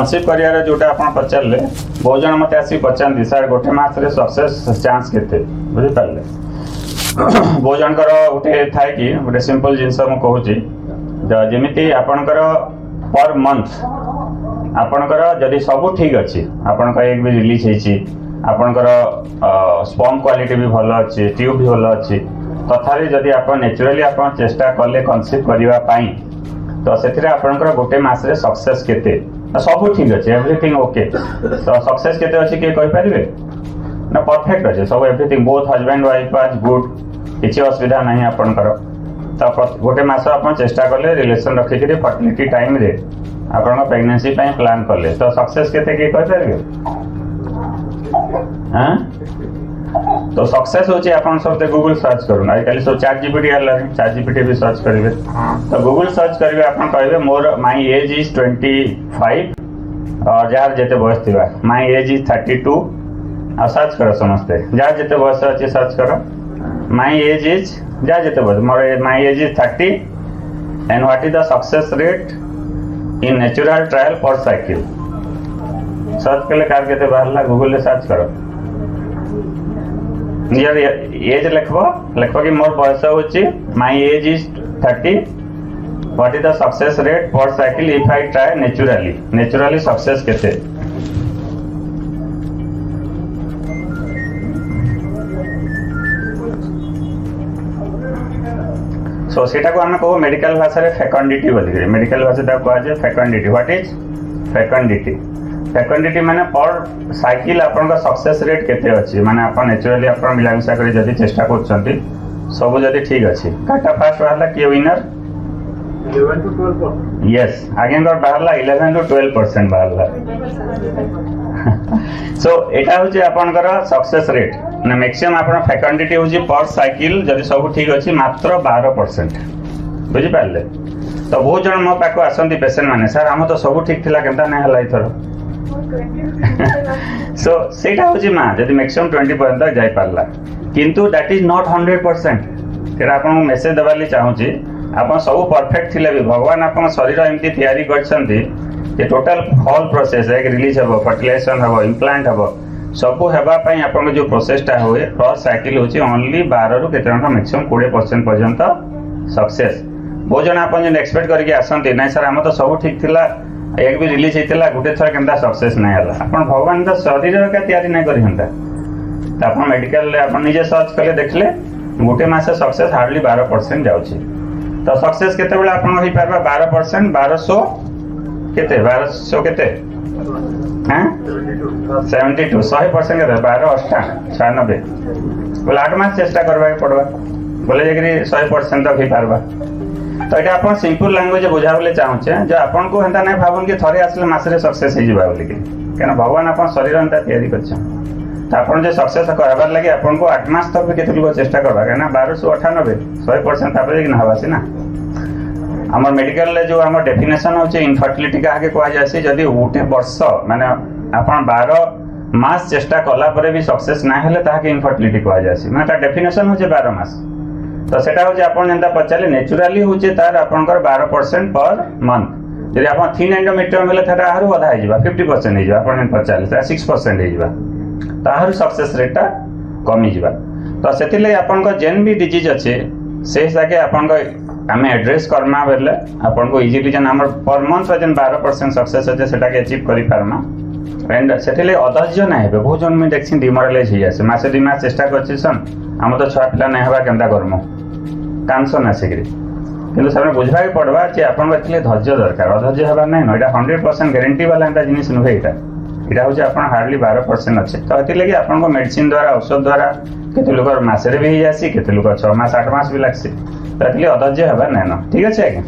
Conceive career जोटा आप पचारे बहुत जन मत आसिक पचारती सर गोटे मास सक्सेस चांस केते बुझिपारे बहुत जनकर गोटे थाए कि गोटे सिंपल जिनस मु कहूँ जमी आपणकर पर मंथ आपणकर जदि सब ठीक अच्छी आपण एग भी रिलीज होती आपणकर स्पर्म क्वालिटी भी भल अच्छी ट्यूब भी भल अच्छी तथापि जदि आप नेचुराली आप चेष्टा कले कनसीव करने तो से आपणकर गोटे मसरे सक्सेस केते सब ठीक अच्छे एवरीथिंग ओके तो सक्सेस केते अच्छी किए कहींपारे ना परफेक्ट अच्छे सब एवरीथिंग बोथ हजबैंड वाइफ आज गुड किसी असुविधा नहीं आपणकर तो गोटे मस आप चेष्टा कले रिलेशन रखिक फर्टिलिटी टाइम रे आपण प्रेगनेंसी प्लान कले तो सक्सेस केते किए कहींपारे हाँ तो सक्सेस होची आपण सब गूगल सर्च करूँ आजिकल सब चैट जीपीटी चैट जीपीटी भी सर्च करेंगे तो गूगल सर्च करेंगे आप कहे मोर माई एज इज 25 और जार जिते बयस थी माई एज इज 32 आ सर्च कर समस्ते जार जिते बयस अच्छे सर्च कर माई एज इज जार जिते बयस मोर my age is 30 and what is the success rate in natural trial per cycle search कले कार केते बाहरला गूगल ले सर्च करो नियर एज लिखब कि मोर बयस होची my age is 30 what is the success rate per cycle if I try naturally success केते सो सेटा को हम कहू मेडिकल भाषा रे फेकंडिटी बोली मेडिकल भाषा कह जाए फेकंडिटी व्हाट इज फेकंडिटी फेकंडिटी माने पर साइकिल आपन सक्सेस रेट केते अछि माने आप नेचुरली आप मिलामिशा करी जदि चेष्टा करछंती सब जदि ठीक अछि काटा फास्ट बाहरला के विनर 11 to 12%. यस आगे बाहरला 11 to 12% बाहरला सो एटा होची आपनकर सक्सेस रेट ना मैक्सिमम आपन फेकंडिटी होची पर साइकिल जदि सब ठीक अछि मात्र 12% बुझि पाले तो बहुत जन मो पाको आसंती पेशेंट माने सर हम तो सब ठीक थिला केनता नै हला इथरो सो सेटा होची मा जदि मैक्सिमम 20% जाई पारला किंतु दैट इज नॉट 100% तेरा आपन मेसेज दबाली चाहूची आपन सब परफेक्ट थिले भी भगवान आपन शरीर एमती तैयारी करछंती कि टोटल होल प्रोसेस एक रिलीज हबो फर्टिलाइजेशन हबो इम्प्लांट हबो सब हेबा पई आपन जो प्रोसेसटा होए प्लस साइकिल होची ओनली 12 रु केते मैक्सिमम 20% पर्यंत सक्सेस बहुत जन आपन जे एक्सपेक्ट करके आसंती नै सर हम तो सब ठीक थिला एक भी रिलीज होता गोटे थर केनता सक्सेस नहीं है अपन भगवान तो शरीर का तैयारी नहीं करी हंता तो आप मेडिकल अपन निजे सर्च कले देखले गोटे मासे सक्सेस हार्डली 12% जाउची तो सक्सेस केते बेला अपन होई पारबा 12% 1200 केते 1200 केते हां 72 100% केते 12 8 96 बोले 8 मास चेष्टा करबा के पड़बा बोले जेकरी 100% तक होई पारबा तो ये आप सिंपल लैंग्वेज बुझा बोले चाहूचे जो आपन को हेंता नहीं भावन कि थरे आसले मासरे सक्सेस हो जिबा बोली केना भगवान आपन शरीर हेंता तैयारी करछन तो आपन जे सक्सेस करबार लागि आपन को 8 मास तक भी केते लोग चेष्टा करबा केना 1298 100% तापर कि हवासी ना हमर मेडिकल ले जो हमर डेफिनेशन होचे इनफर्टिलिटी का आगे कहा जायसी जदी उठे वर्ष माने आपन 12 मास चेष्टा कला परे भी सक्सेस ना हेले ताहा के इनफर्टिलिटी कहा जायसी माने ता डेफिनेशन होचे 12 मास तो सेटा हो आपण जेंता पचाले नेचुरली होचे तार आपनकर 12% पर मंथ यदि आपण थिन एंडोमेट्रियम हेले थारा आरो आधा हो जिबा 50% हो जिबा आपण पचाले ता 6% हो जिबा ताहार सक्सेस रेटटा कमी जिबा तो सेतिले आपनकर जेन भी डिजीज अछि से हिसाबे आपनकर आमे एड्रेस करना बेले आपनको इजीली जन हमर पर मंथ जन 12% सक्सेस होते सेटा के अचीव करि पारमा एंड सेतिले अधैर्य ना हेबे बहुत जन में देखछि डिमोरलाइज हो जासे मासे 2 मास चेष्टा करछिसन हम तो छुआ पिला नहीं हवा केनता करमु टेंशन आसिकरी किंतु सबने बुझबा के पड़बा जे आपन एतले धैर्य दरकार अधैर्य हेबा नै न एटा 100% गारंटी वाला एंता जिनिस नुहे एटा होचे आपन हार्डली 12% अच्छे तो एति लागि आपन को मेडिसिन द्वारा औषध द्वारा केते लोग मासरे भी जासी केते लोग 6 मास 8 मास भी लागसी तो एतले अधैर्य हेबा नै न ठीक अछि आज्ञा।